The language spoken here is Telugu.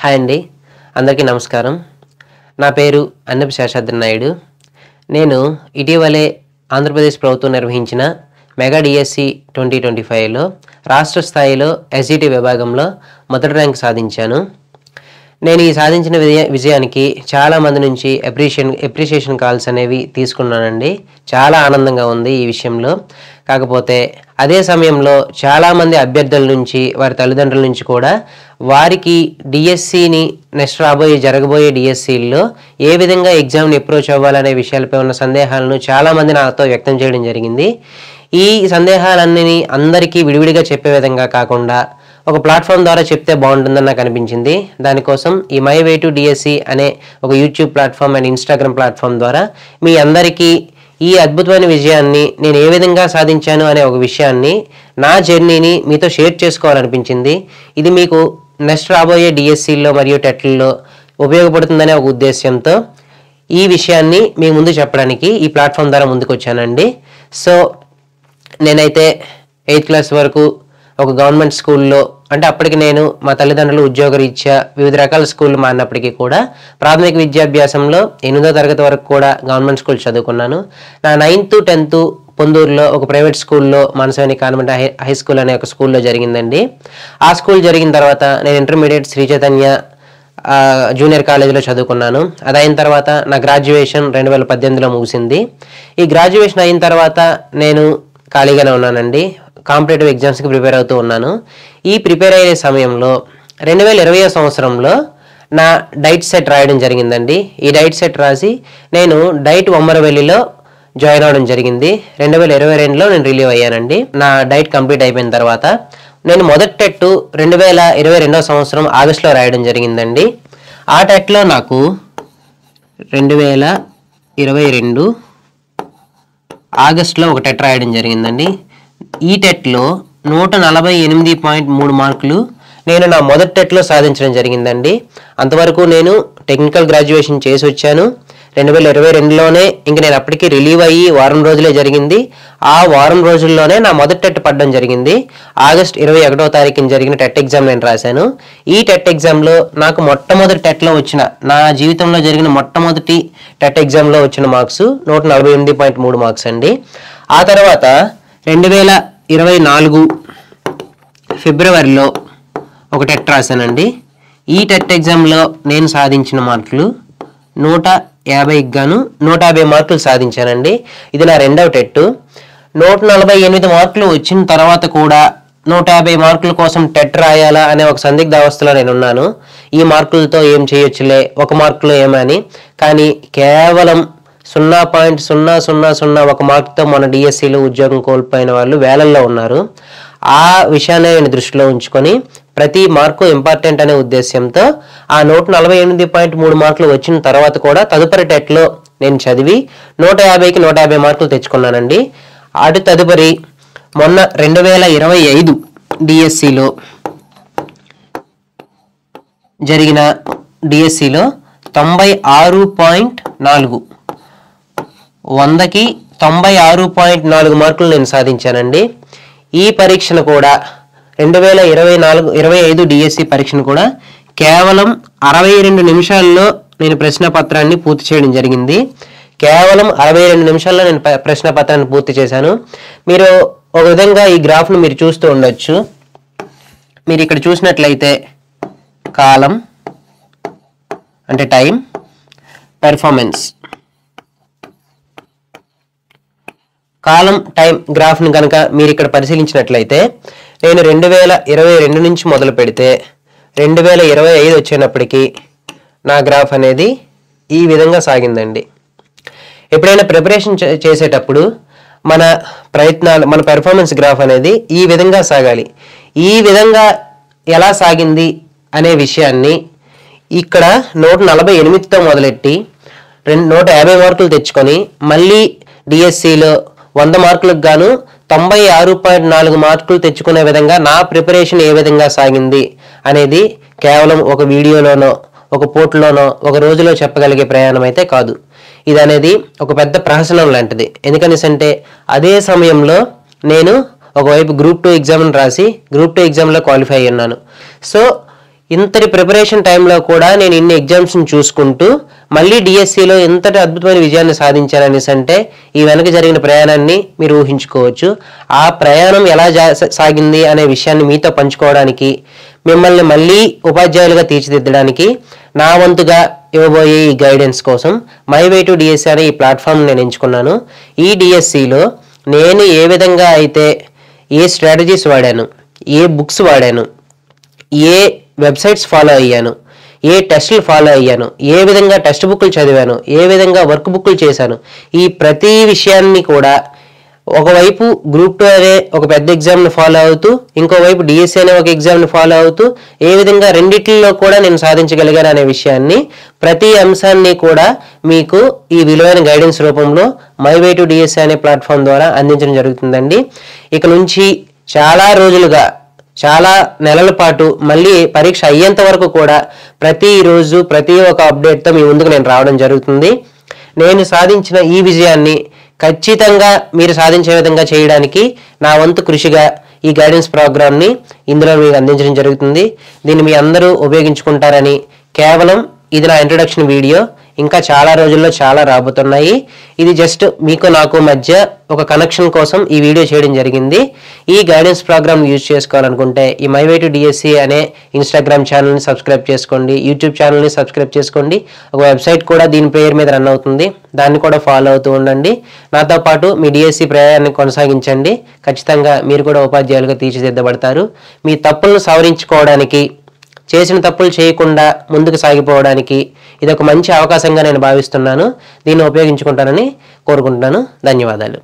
హాయ్ అండి, అందరికీ నమస్కారం. నా పేరు అన్నపు శేషాద్రి నాయుడు. నేను ఇటీవలే ఆంధ్రప్రదేశ్ ప్రభుత్వం నిర్వహించిన మెగా డిఎస్సి 2025లో రాష్ట్ర స్థాయిలో ఎస్జిటి విభాగంలో మొదటి ర్యాంక్ సాధించాను. నేను ఈ సాధించిన విజయానికి చాలామంది నుంచి అప్రిషియేషన్ కాల్స్ అనేవి తీసుకున్నానండి. చాలా ఆనందంగా ఉంది ఈ విషయంలో. కాకపోతే అదే సమయంలో చాలామంది అభ్యర్థుల నుంచి, వారి తల్లిదండ్రుల నుంచి కూడా వారికి డిఎస్సిని నెక్స్ట్ జరగబోయే డిఎస్సిల్లో ఏ విధంగా ఎగ్జామ్ని అప్రోచ్ అవ్వాలనే విషయాలపై ఉన్న సందేహాలను చాలామంది నాతో వ్యక్తం చేయడం జరిగింది. ఈ సందేహాలన్నీ అందరికీ విడివిడిగా చెప్పే విధంగా కాకుండా ఒక ప్లాట్ఫామ్ ద్వారా చెప్తే బాగుంటుందని నాకు అనిపించింది. దానికోసం ఈ మై వే టు డిఎస్సి అనే ఒక YouTube platform and Instagram platform ద్వారా మీ అందరికీ ఈ అద్భుతమైన విజయాన్ని నేను ఏ విధంగా సాధించాను అనే ఒక విషయాన్ని, నా జర్నీని మీతో షేర్ చేసుకోవాలనిపించింది. ఇది మీకు నెక్స్ట్ రాబోయే డిఎస్సిల్లో మరియు టెట్లలో ఉపయోగపడుతుందనే ఒక ఉద్దేశంతో ఈ విషయాన్ని మీ ముందు చెప్పడానికి ఈ ప్లాట్ఫామ్ ద్వారా ముందుకు వచ్చానండి. సో నేనైతే 8th క్లాస్ వరకు ఒక గవర్నమెంట్ స్కూల్లో, అంటే అప్పటికి నేను మా తల్లిదండ్రులు ఉద్యోగరీత్యా వివిధ రకాల స్కూళ్ళు మారినప్పటికీ కూడా ప్రాథమిక విద్యాభ్యాసంలో 8వ తరగతి వరకు కూడా గవర్నమెంట్ స్కూల్ చదువుకున్నాను. నా 9th 10th పొందూరులో ఒక ప్రైవేట్ స్కూల్లో మనసైనిక్ కాన్వెంట్ హై స్కూల్ అనే ఒక స్కూల్లో జరిగిందండి. ఆ స్కూల్ జరిగిన తర్వాత నేను ఇంటర్మీడియట్ శ్రీ చైతన్య జూనియర్ కాలేజీలో చదువుకున్నాను. అది అయిన తర్వాత నా గ్రాడ్యుయేషన్ 2018లో ముగిసింది. ఈ గ్రాడ్యుయేషన్ అయిన తర్వాత నేను ఖాళీగానే ఉన్నానండి. కాంపిటేటివ్ ఎగ్జామ్స్కి ప్రిపేర్ అవుతూ ఉన్నాను. ఈ ప్రిపేర్ అయ్యే సమయంలో 2020 సంవత్సరంలో నా డైట్ సెట్ రాయడం జరిగిందండి. ఈ డైట్ సెట్ రాసి నేను డైట్ వమ్మరవెల్లిలో జాయిన్ అవ్వడం జరిగింది. 2022లో నేను రిలీవ్ అయ్యానండి. నా డైట్ కంప్లీట్ అయిపోయిన తర్వాత నేను మొదటి టెట్ 2022 సంవత్సరం ఆగస్టులో రాయడం జరిగిందండి. ఆ టెట్లో నాకు 2022 ఆగస్టులో ఒక టెట్ రాయడం జరిగిందండి. ఈ టెట్లో 148.3 మార్కులు నేను నా మొదటి టెట్లో సాధించడం జరిగిందండి. అంతవరకు నేను టెక్నికల్ గ్రాడ్యుయేషన్ చేసి వచ్చాను. 2022లోనే ఇంక నేను అప్పటికి రిలీవ్ అయ్యి వారం రోజులే జరిగింది. ఆ వారం రోజుల్లోనే నా మొదటి టెట్ పడడం జరిగింది. ఆగస్ట్ 21వ తారీఖున జరిగిన టెట్ ఎగ్జామ్ నేను రాశాను. ఈ టెట్ ఎగ్జామ్లో నాకు మొట్టమొదటి టెట్లో వచ్చిన, నా జీవితంలో జరిగిన మొట్టమొదటి టెట్ ఎగ్జామ్లో వచ్చిన మార్క్స్ 148.3 మార్క్స్ అండి. ఆ తర్వాత 2024 ఫిబ్రవరిలో ఒక టెట్ రాశానండి. ఈ టెట్ ఎగ్జామ్లో నేను సాధించిన మార్కులు 150కి గాను 150 మార్కులు సాధించానండి. ఇది నా రెండవ టెట్. 148 మార్కులు వచ్చిన తర్వాత కూడా 150 మార్కుల కోసం టెట్ రాయాలా అనే ఒక సందిగ్ధ అవస్థలో నేను ఉన్నాను. ఈ మార్కులతో ఏం చేయొచ్చులే, ఒక మార్కులో ఏమని. కానీ కేవలం 0.0001 మార్కుతో మన డిఎస్సిలో ఉద్యోగం కోల్పోయిన వాళ్ళు వేలల్లో ఉన్నారు. ఆ విషయాన్ని నేను దృష్టిలో ఉంచుకొని ప్రతి మార్కు ఇంపార్టెంట్ అనే ఉద్దేశంతో ఆ 148.3 మార్కులు వచ్చిన తర్వాత కూడా తదుపరి టెట్లో నేను చదివి 150కి 150 మార్కులు తెచ్చుకున్నానండి. అటు తదుపరి మొన్న 2025 డిఎస్సిలో జరిగిన డిఎస్సిలో 96.4 100కి 96.4 మార్కులు నేను సాధించానండి. ఈ పరీక్షను కూడా 2025 డిఎస్సి పరీక్షను కూడా కేవలం 62 నిమిషాల్లో నేను ప్రశ్నపత్రాన్ని పూర్తి చేయడం జరిగింది. కేవలం 62 నిమిషాల్లో నేను ప్రశ్నపత్రాన్ని పూర్తి చేశాను. మీరు ఒక విధంగా ఈ గ్రాఫ్ను మీరు చూస్తూ ఉండొచ్చు. మీరు ఇక్కడ చూసినట్లయితే కాలం అంటే టైం, పెర్ఫార్మెన్స్, కాలం టైం గ్రాఫ్ని కనుక మీరు ఇక్కడ పరిశీలించినట్లయితే నేను 2022 నుంచి మొదలు పెడితే 2025 వచ్చేటప్పటికి నా గ్రాఫ్ అనేది ఈ విధంగా సాగిందండి. ఎప్పుడైనా ప్రిపరేషన్ చేసేటప్పుడు మన ప్రయత్నాలు, మన పెర్ఫార్మెన్స్ గ్రాఫ్ అనేది ఈ విధంగా సాగాలి. ఈ విధంగా ఎలా సాగింది అనే విషయాన్ని ఇక్కడ 148తో మొదలెట్టి 150 మార్కులు తెచ్చుకొని మళ్ళీ డిఎస్సిలో 100 మార్కులకు గాను 96.4 మార్కులు తెచ్చుకునే విధంగా నా ప్రిపరేషన్ ఏ విధంగా సాగింది అనేది కేవలం ఒక వీడియోలోనో, ఒక పోర్ట్లోనో, ఒక రోజులో చెప్పగలిగే ప్రయాణం అయితే కాదు. ఇది అనేది ఒక పెద్ద ప్రహసనం లాంటిది. ఎందుకనిసంటే అదే సమయంలో నేను ఒకవైపు గ్రూప్ 2 ఎగ్జామ్ని రాసి గ్రూప్ 2 ఎగ్జామ్లో క్వాలిఫై అయ్యాను. సో ఇంతటి ప్రిపరేషన్ టైంలో కూడా నేను ఇన్ని ఎగ్జామ్స్ని చూసుకుంటూ మళ్ళీ డిఎస్సిలో ఎంతటి అద్భుతమైన విజయాన్ని సాధించాననేసి అంటే ఈ వెనక జరిగిన ప్రయాణాన్ని మీరు ఊహించుకోవచ్చు. ఆ ప్రయాణం ఎలా సాగింది అనే విషయాన్ని మీతో పంచుకోవడానికి, మిమ్మల్ని మళ్ళీ ఉపాధ్యాయులుగా తీర్చిదిద్దడానికి నా వంతుగా ఇవ్వబోయే ఈ గైడెన్స్ కోసం మై వే టు డిఎస్సి అనే ఈ ప్లాట్ఫామ్ నేను ఎంచుకున్నాను. ఈ డిఎస్సిలో నేను ఏ విధంగా అయితే ఏ స్ట్రాటజీస్ వాడాను, ఏ బుక్స్ వాడాను, ఏ వెబ్సైట్స్ ఫాలో అయ్యాను, ఏ టెస్టులు ఫాలో అయ్యాను, ఏ విధంగా టెక్స్ట్ బుక్లు చదివాను, ఏ విధంగా వర్క్ బుక్లు చేశాను, ఈ ప్రతి విషయాన్ని కూడా ఒకవైపు గ్రూప్ 2 అనే ఒక పెద్ద ఎగ్జామ్ని ఫాలో అవుతూ, ఇంకోవైపు డిఎస్సి అనే ఒక ఎగ్జామ్ని ఫాలో అవుతూ ఏ విధంగా రెండిట్లో కూడా నేను సాధించగలిగాను అనే విషయాన్ని, ప్రతి అంశాన్ని కూడా మీకు ఈ విలువైన గైడెన్స్ రూపంలో మై వే టు డిఎస్సి అనే ప్లాట్ఫామ్ ద్వారా అందించడం జరుగుతుందండి. ఇక నుంచి చాలా రోజులుగా, చాలా నెలల పాటు మళ్ళీ పరీక్ష అయ్యేంత వరకు కూడా ప్రతిరోజు ప్రతి ఒక్క అప్డేట్తో మీ ముందుకు నేను రావడం జరుగుతుంది. నేను సాధించిన ఈ విజయాన్ని ఖచ్చితంగా మీరు సాధించే విధంగా చేయడానికి నా వంతు కృషిగా ఈ గైడెన్స్ ప్రోగ్రామ్ని ఇందులో మీకు అందించడం జరుగుతుంది. దీన్ని మీ అందరూ ఉపయోగించుకుంటారని, కేవలం ఇది నా ఇంట్రొడక్షన్ వీడియో, ఇంకా చాలా రోజుల్లో చాలా రాబోతున్నాయి. ఇది జస్ట్ మీకు నాకు మధ్య ఒక కనెక్షన్ కోసం ఈ వీడియో చేయడం జరిగింది. ఈ గైడెన్స్ ప్రోగ్రామ్ యూజ్ చేసుకోవాలనుకుంటే ఈ మై వే టు డిఎస్సి అనే ఇన్స్టాగ్రామ్ ఛానల్ని సబ్స్క్రైబ్ చేసుకోండి, యూట్యూబ్ ఛానల్ని సబ్స్క్రైబ్ చేసుకోండి. ఒక వెబ్సైట్ కూడా దీని పేరు మీద రన్ అవుతుంది, దాన్ని కూడా ఫాలో అవుతూ ఉండండి. నాతో పాటు మీ డిఎస్సి ప్రయాణాన్ని కొనసాగించండి. ఖచ్చితంగా మీరు కూడా ఉపాధ్యాయులుగా తీర్చిదిద్దబడతారు. మీ తప్పులను సవరించుకోవడానికి, చేసిన తప్పులు చేయకుండా ముందుకు సాగిపోవడానికి ఇది ఒక మంచి అవకాశంగా నేను భావిస్తున్నాను. దీన్ని ఉపయోగించుకుంటానని కోరుకుంటున్నాను. ధన్యవాదాలు.